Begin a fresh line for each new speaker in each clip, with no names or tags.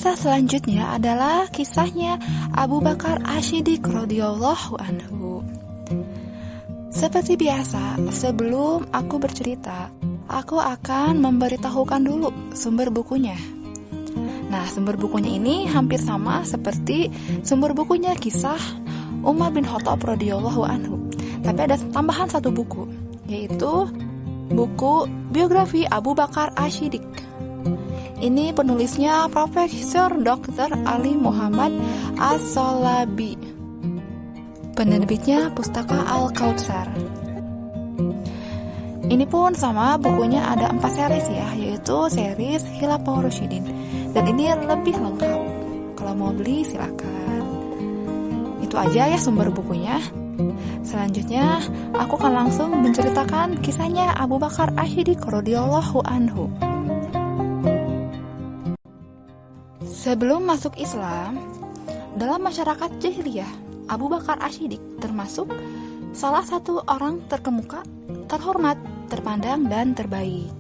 Kisah selanjutnya adalah kisahnya Abu Bakar Ash-Shiddiq radhiyallahu anhu. Seperti biasa, sebelum aku bercerita, aku akan memberitahukan dulu sumber bukunya. Nah, sumber bukunya ini hampir sama seperti sumber bukunya kisah Umar bin Khattab radhiyallahu anhu. Tapi ada tambahan satu buku, yaitu buku biografi Abu Bakar Ash-Shiddiq. Ini penulisnya Profesor Dr. Ali Muhammad As-Solabi. Penerbitnya Pustaka Al-Kautsar. Ini pun sama, bukunya ada 4 series ya, yaitu series Khilafah Rasyidin. Dan ini lebih lengkap. Kalau mau beli silakan. Itu aja ya sumber bukunya. Selanjutnya, aku akan langsung menceritakan kisahnya Abu Bakar Ash-Shiddiq radhiyallahu anhu. Sebelum masuk Islam, dalam masyarakat jahiliyah, Abu Bakar Ash-Shiddiq termasuk salah satu orang terkemuka, terhormat, terpandang, dan terbaik.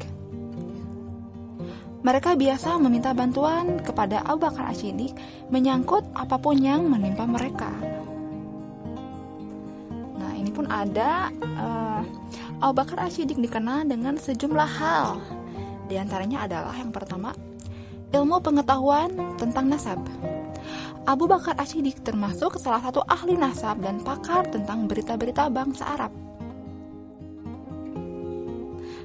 Mereka biasa meminta bantuan kepada Abu Bakar Ash-Shiddiq menyangkut apapun yang menimpa mereka. Nah, ini pun ada Abu Bakar Ash-Shiddiq dikenal dengan sejumlah hal. Di antaranya adalah yang pertama, ilmu pengetahuan tentang nasab. Abu Bakar Ash-Shiddiq termasuk salah satu ahli nasab dan pakar tentang berita-berita bangsa Arab.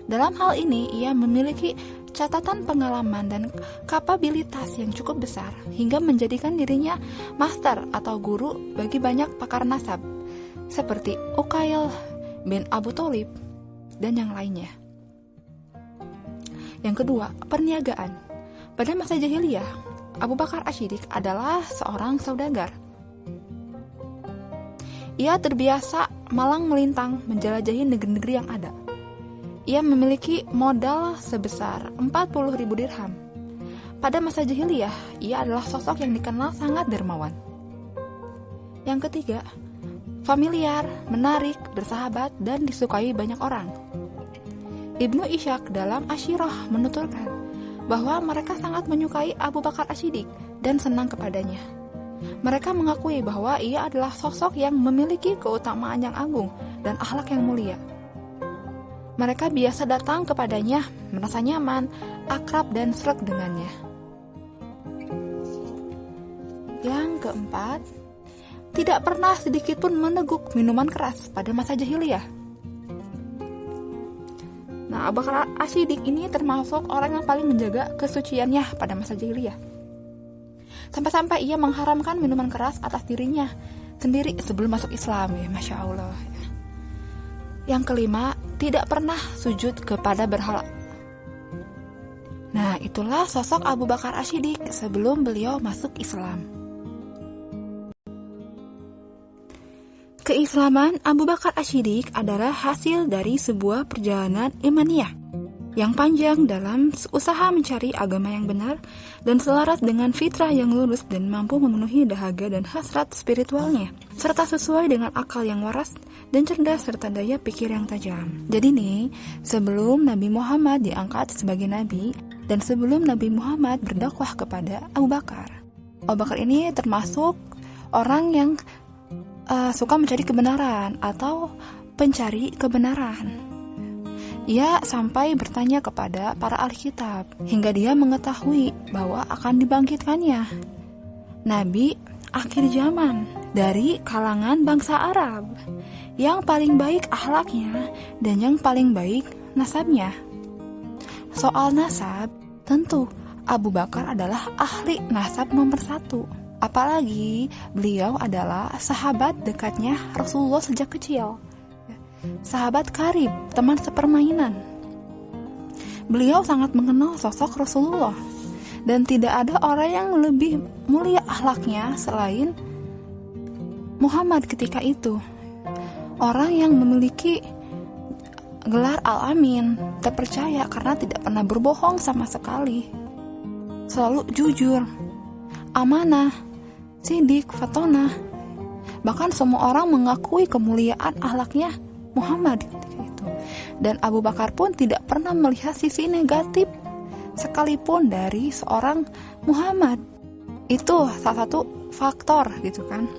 Dalam hal ini, ia memiliki catatan pengalaman dan kapabilitas yang cukup besar hingga menjadikan dirinya master atau guru bagi banyak pakar nasab seperti Uqail bin Abu Thalib dan yang lainnya. Yang kedua, perniagaan. Pada masa jahiliyah, Abu Bakar Ash-Shiddiq adalah seorang saudagar. Ia terbiasa malang melintang menjelajahi negeri-negeri yang ada. Ia memiliki modal sebesar 40.000 dirham. Pada masa jahiliyah, ia adalah sosok yang dikenal sangat dermawan. Yang ketiga, familiar, menarik, bersahabat, dan disukai banyak orang. Ibnu Ishaq dalam Asyirah menuturkan bahwa mereka sangat menyukai Abu Bakar Ash-Shiddiq dan senang kepadanya. Mereka mengakui bahwa ia adalah sosok yang memiliki keutamaan yang agung dan akhlak yang mulia. Mereka biasa datang kepadanya, merasa nyaman, akrab, dan sreg dengannya. Yang keempat, tidak pernah sedikit pun meneguk minuman keras pada masa jahiliyah. Nah, Abu Bakar Ash-Shiddiq ini termasuk orang yang paling menjaga kesuciannya pada masa jahiliyah. Sampai-sampai ia mengharamkan minuman keras atas dirinya sendiri sebelum masuk Islam, ya, Masya Allah. Yang kelima, tidak pernah sujud kepada berhala. Nah, itulah sosok Abu Bakar Ash-Shiddiq sebelum beliau masuk Islam. Keislaman Abu Bakar Ash-Shiddiq adalah hasil dari sebuah perjalanan imaniyah yang panjang dalam usaha mencari agama yang benar dan selaras dengan fitrah yang lurus dan mampu memenuhi dahaga dan hasrat spiritualnya, serta sesuai dengan akal yang waras dan cerdas serta daya pikir yang tajam. Jadi nih, sebelum Nabi Muhammad diangkat sebagai nabi dan sebelum Nabi Muhammad berdakwah kepada Abu Bakar ini termasuk orang yang suka mencari kebenaran atau pencari kebenaran. Ia sampai bertanya kepada para ahli kitab hingga dia mengetahui bahwa akan dibangkitkannya Nabi akhir zaman dari kalangan bangsa Arab yang paling baik akhlaknya dan yang paling baik nasabnya. Soal nasab, tentu Abu Bakar adalah ahli nasab nomor 1. Apalagi beliau adalah sahabat dekatnya Rasulullah sejak kecil. Sahabat karib, teman sepermainan. Beliau sangat mengenal sosok Rasulullah. Dan tidak ada orang yang lebih mulia akhlaknya selain Muhammad ketika itu. Orang yang memiliki gelar Al-Amin, terpercaya karena tidak pernah berbohong sama sekali. Selalu jujur, amanah, sidik, fatonah. Bahkan semua orang mengakui kemuliaan akhlaknya Muhammad gitu. Dan Abu Bakar pun tidak pernah melihat sisi negatif sekalipun dari seorang Muhammad. Itu salah satu faktor gitu kan.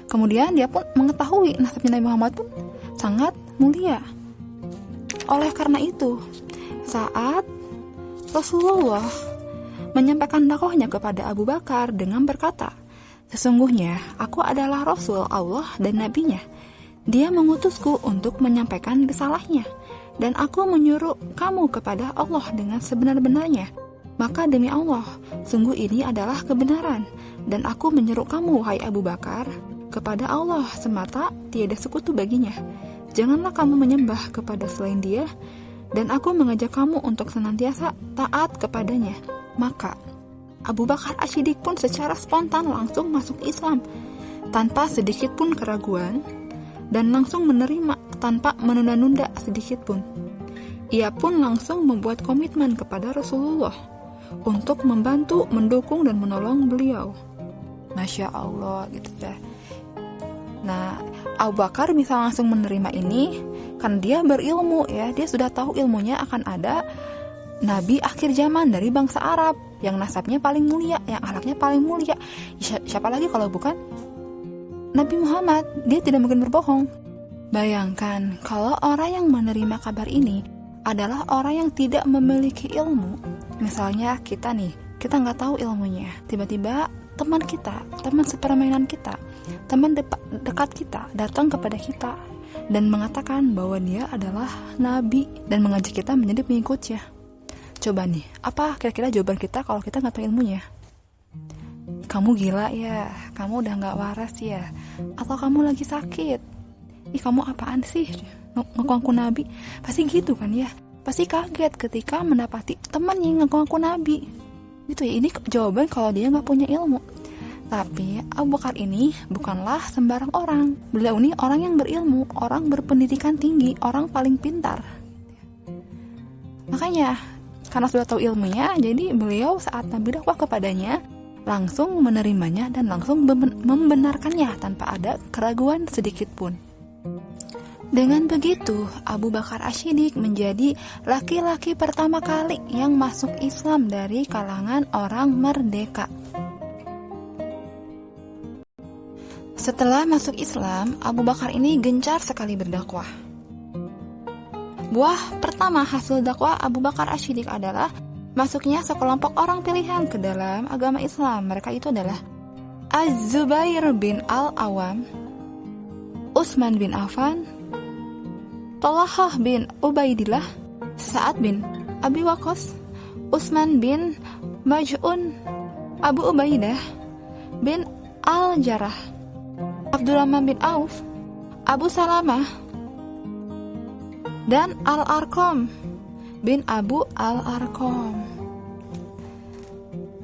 Kemudian dia pun mengetahui nasabnya Nabi Muhammad pun sangat mulia. Oleh karena itu, saat Rasulullah menyampaikan dakwahnya kepada Abu Bakar dengan berkata, "Sesungguhnya aku adalah Rasul Allah dan Nabi-Nya. Dia mengutusku untuk menyampaikan risalahnya, dan aku menyuruh kamu kepada Allah dengan sebenar-benarnya. Maka demi Allah, sungguh ini adalah kebenaran, dan aku menyeru kamu, wahai Abu Bakar, kepada Allah semata, tiada sekutu baginya. Janganlah kamu menyembah kepada selain Dia, dan aku mengajak kamu untuk senantiasa taat kepadanya." Maka Abu Bakar As-Siddiq pun secara spontan langsung masuk Islam tanpa sedikit pun keraguan, dan langsung menerima tanpa menunda-nunda sedikit pun. Ia pun langsung membuat komitmen kepada Rasulullah untuk membantu, mendukung, dan menolong beliau. Masya Allah gitu ya. Nah, Abu Bakar bisa langsung menerima ini karena dia berilmu ya. Dia sudah tahu ilmunya akan ada Nabi akhir zaman dari bangsa Arab yang nasabnya paling mulia, yang akhlaknya paling mulia. Siapa lagi kalau bukan Nabi Muhammad? Dia tidak mungkin berbohong. Bayangkan kalau orang yang menerima kabar ini adalah orang yang tidak memiliki ilmu. Misalnya kita nih, kita nggak tahu ilmunya. Tiba-tiba teman kita, teman sepermainan kita, teman dekat kita datang kepada kita dan mengatakan bahwa dia adalah Nabi dan mengajak kita menjadi pengikutnya. Coba nih, apa kira-kira jawaban kita kalau kita nggak tahu ilmunya? Kamu gila ya, kamu udah nggak waras ya, atau kamu lagi sakit? Ih, kamu apaan sih ngaku-ngaku Nabi? Pasti gitu kan ya? Pasti kaget ketika mendapati teman yang ngaku-ngaku Nabi. Gitu ya, ini jawaban kalau dia nggak punya ilmu. Tapi Abu Bakar ini bukanlah sembarang orang. Beliau ini orang yang berilmu, orang berpendidikan tinggi, orang paling pintar. Makanya karena sudah tahu ilmunya, jadi beliau saat Nabi dakwah kepadanya langsung menerimanya dan langsung membenarkannya tanpa ada keraguan sedikit pun. Dengan begitu, Abu Bakar As-Siddiq menjadi laki-laki pertama kali yang masuk Islam dari kalangan orang merdeka. Setelah masuk Islam, Abu Bakar ini gencar sekali berdakwah. Buah pertama hasil dakwah Abu Bakar As-Siddiq adalah masuknya sekelompok orang pilihan ke dalam agama Islam. Mereka itu adalah Az-Zubair bin Al-Awam, Utsman bin Affan, Thalhah bin Ubaidillah, Sa'ad bin Abi Waqqas, Utsman bin Maz'un, Abu Ubaidah bin Al-Jarrah, Abdurrahman bin Auf, Abu Salamah, dan Al-Arqam bin Abu Al-Arqam.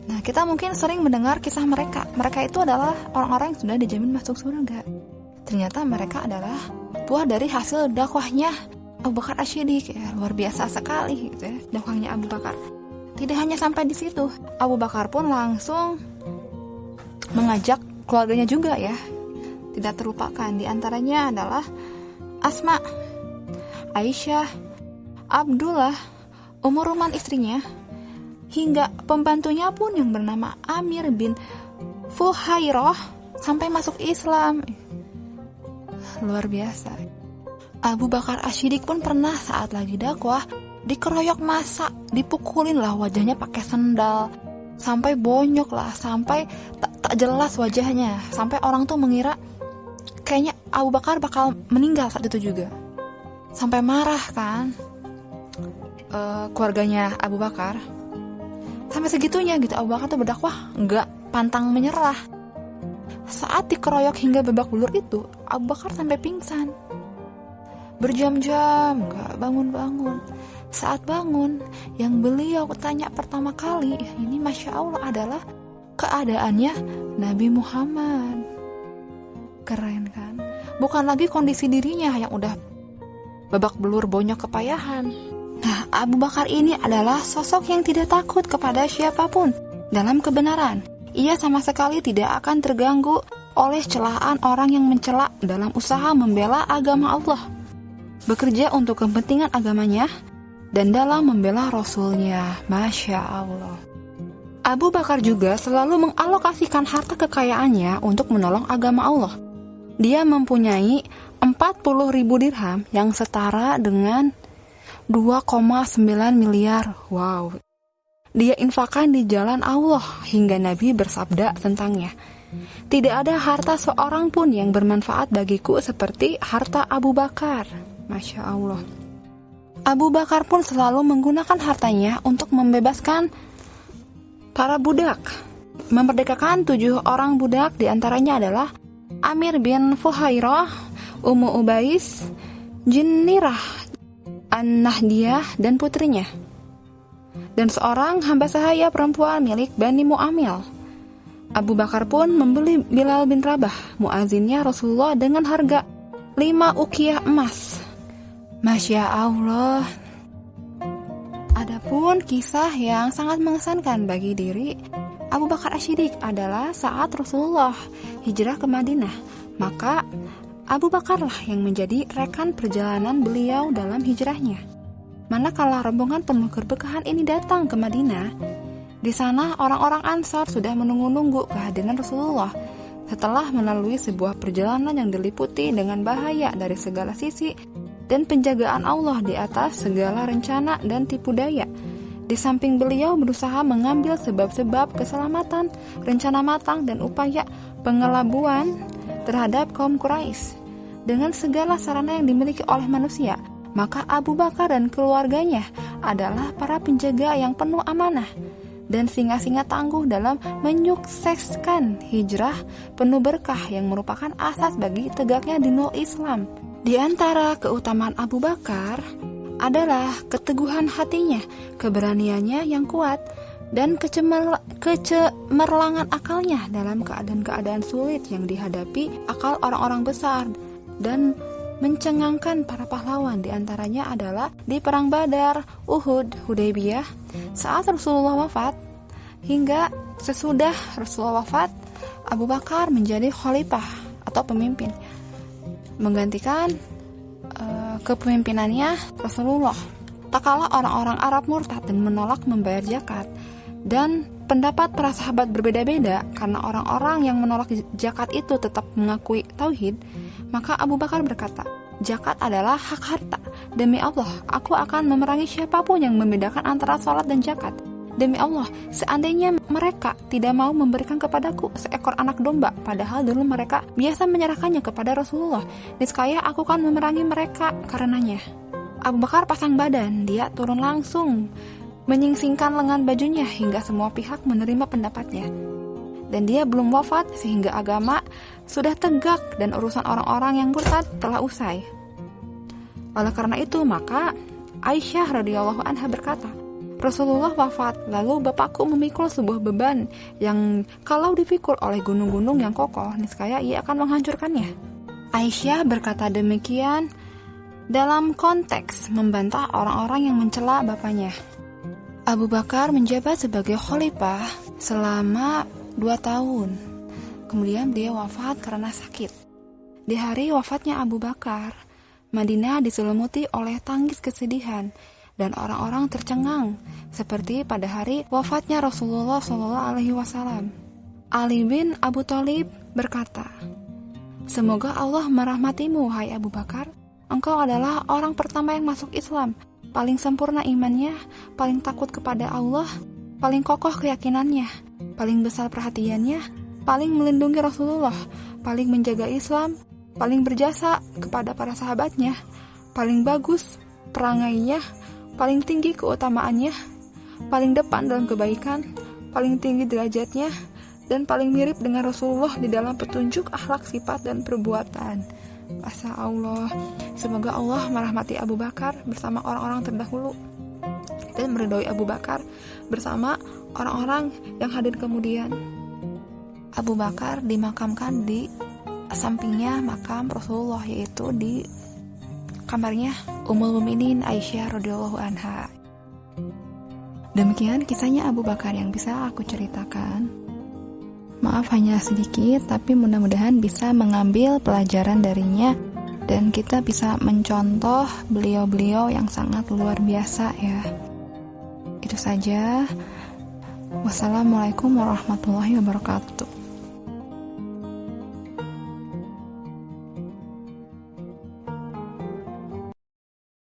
Nah, kita mungkin sering mendengar kisah mereka. Mereka itu adalah orang-orang yang sudah dijamin masuk surga. Ternyata mereka adalah buah dari hasil dakwahnya Abu Bakar As-Siddiq ya. Luar biasa sekali gitu ya, dakwahnya Abu Bakar. Tidak hanya sampai di situ, Abu Bakar pun langsung mengajak keluarganya juga ya. Tidak terlupakan, di antaranya adalah Asma, Aisyah, Abdullah, Ummu Ruman istrinya, hingga pembantunya pun yang bernama Amir bin Fuhairah sampai masuk Islam. Luar biasa. Abu Bakar As-Siddiq pun pernah saat lagi dakwah dikeroyok massa, dipukulin lah wajahnya pakai sendal, sampai bonyok lah, sampai tak jelas wajahnya, sampai orang tuh mengira kayaknya Abu Bakar bakal meninggal saat itu juga. Sampai marah kan keluarganya Abu Bakar. Sampai segitunya gitu Abu Bakar tuh berdakwah nggak pantang menyerah. Saat dikeroyok hingga babak belur itu, Abu Bakar sampai pingsan. Berjam-jam nggak bangun-bangun. Saat bangun, yang beliau tanya pertama kali, ini Masya Allah adalah keadaannya Nabi Muhammad. Keren kan? Bukan lagi kondisi dirinya yang udah babak belur bonyok kepayahan. Nah, Abu Bakar ini adalah sosok yang tidak takut kepada siapapun dalam kebenaran. Ia sama sekali tidak akan terganggu oleh celaan orang yang mencela dalam usaha membela agama Allah, bekerja untuk kepentingan agamanya, dan dalam membela Rasulnya. Masya Allah. Abu Bakar juga selalu mengalokasikan harta kekayaannya untuk menolong agama Allah. Dia mempunyai 40.000 dirham yang setara dengan 2,9 miliar. Wow. Dia infakkan di jalan Allah hingga Nabi bersabda tentangnya, "Tidak ada harta seorang pun yang bermanfaat bagiku seperti harta Abu Bakar." Masya Allah. Abu Bakar pun selalu menggunakan hartanya untuk membebaskan para budak, memerdekakan 7 orang budak, diantaranya adalah Amir bin Fuhairah, Ummu Ubais, Jinnirah, An-Nahdiyah, dan putrinya, dan seorang hamba sahaya perempuan milik Bani Mu'amil. Abu Bakar pun membeli Bilal bin Rabah, muazinnya Rasulullah, dengan harga 5 uqiyah emas. Masya Allah. Adapun kisah yang sangat mengesankan bagi diri Abu Bakar Asy-Siddiq adalah saat Rasulullah hijrah ke Madinah. Maka Abu Bakarlah yang menjadi rekan perjalanan beliau dalam hijrahnya. Manakala rombongan penuh keberkahan ini datang ke Madinah, di sana orang-orang Ansar sudah menunggu-nunggu kehadiran Rasulullah. Setelah melalui sebuah perjalanan yang diliputi dengan bahaya dari segala sisi dan penjagaan Allah di atas segala rencana dan tipu daya, di samping beliau berusaha mengambil sebab-sebab keselamatan, rencana matang dan upaya pengelabuan terhadap kaum Quraisy dengan segala sarana yang dimiliki oleh manusia, maka Abu Bakar dan keluarganya adalah para penjaga yang penuh amanah dan singa-singa tangguh dalam menyukseskan hijrah penuh berkah yang merupakan asas bagi tegaknya dinul Islam. Di antara keutamaan Abu Bakar adalah keteguhan hatinya, keberaniannya yang kuat, dan kecemerlangan akalnya dalam keadaan-keadaan sulit yang dihadapi akal orang-orang besar, dan mencengangkan para pahlawan. Di antaranya adalah di Perang Badar, Uhud, Hudaybiyah, saat Rasulullah wafat, hingga sesudah Rasulullah wafat, Abu Bakar menjadi khalifah atau pemimpin, menggantikan kepemimpinannya Rasulullah. Tak kalah orang-orang Arab murtad dan menolak membayar zakat, dan pendapat para sahabat berbeda-beda karena orang-orang yang menolak zakat itu tetap mengakui tauhid, maka Abu Bakar berkata, "Zakat adalah hak harta. Demi Allah, aku akan memerangi siapapun yang membedakan antara salat dan zakat. Demi Allah, seandainya mereka tidak mau memberikan kepadaku seekor anak domba, padahal dulu mereka biasa menyerahkannya kepada Rasulullah, niscaya aku akan memerangi mereka karenanya." Abu Bakar pasang badan, dia turun langsung, menyingsingkan lengan bajunya hingga semua pihak menerima pendapatnya. Dan dia belum wafat sehingga agama sudah tegak dan urusan orang-orang yang murtad telah usai. Oleh karena itu, maka Aisyah radhiyallahu anha berkata, "Rasulullah wafat, lalu bapakku memikul sebuah beban yang kalau dipikul oleh gunung-gunung yang kokoh, niscaya ia akan menghancurkannya." Aisyah berkata demikian dalam konteks membantah orang-orang yang mencela bapaknya. Abu Bakar menjabat sebagai khalifah selama 2 tahun. Kemudian dia wafat karena sakit. Di hari wafatnya Abu Bakar, Madinah diselimuti oleh tangis kesedihan dan orang-orang tercengang, seperti pada hari wafatnya Rasulullah SAW. Ali bin Abu Thalib berkata, "Semoga Allah merahmatimu, hai Abu Bakar. Engkau adalah orang pertama yang masuk Islam, paling sempurna imannya, paling takut kepada Allah, paling kokoh keyakinannya, paling besar perhatiannya, paling melindungi Rasulullah, paling menjaga Islam, paling berjasa kepada para sahabatnya, paling bagus perangainya, paling tinggi keutamaannya, paling depan dalam kebaikan, paling tinggi derajatnya, dan paling mirip dengan Rasulullah di dalam petunjuk, akhlak, sifat, dan perbuatan." Masya Allah. Semoga Allah merahmati Abu Bakar bersama orang-orang terdahulu dan meridhoi Abu Bakar bersama orang-orang yang hadir kemudian. Abu Bakar dimakamkan di sampingnya makam Rasulullah, yaitu di kamarnya Ummul Mukminin Aisyah radhiyallahu anha. Demikian kisahnya Abu Bakar yang bisa aku ceritakan. Maaf hanya sedikit, tapi mudah-mudahan bisa mengambil pelajaran darinya dan kita bisa mencontoh beliau-beliau yang sangat luar biasa ya. Itu saja. Wassalamualaikum warahmatullahi wabarakatuh.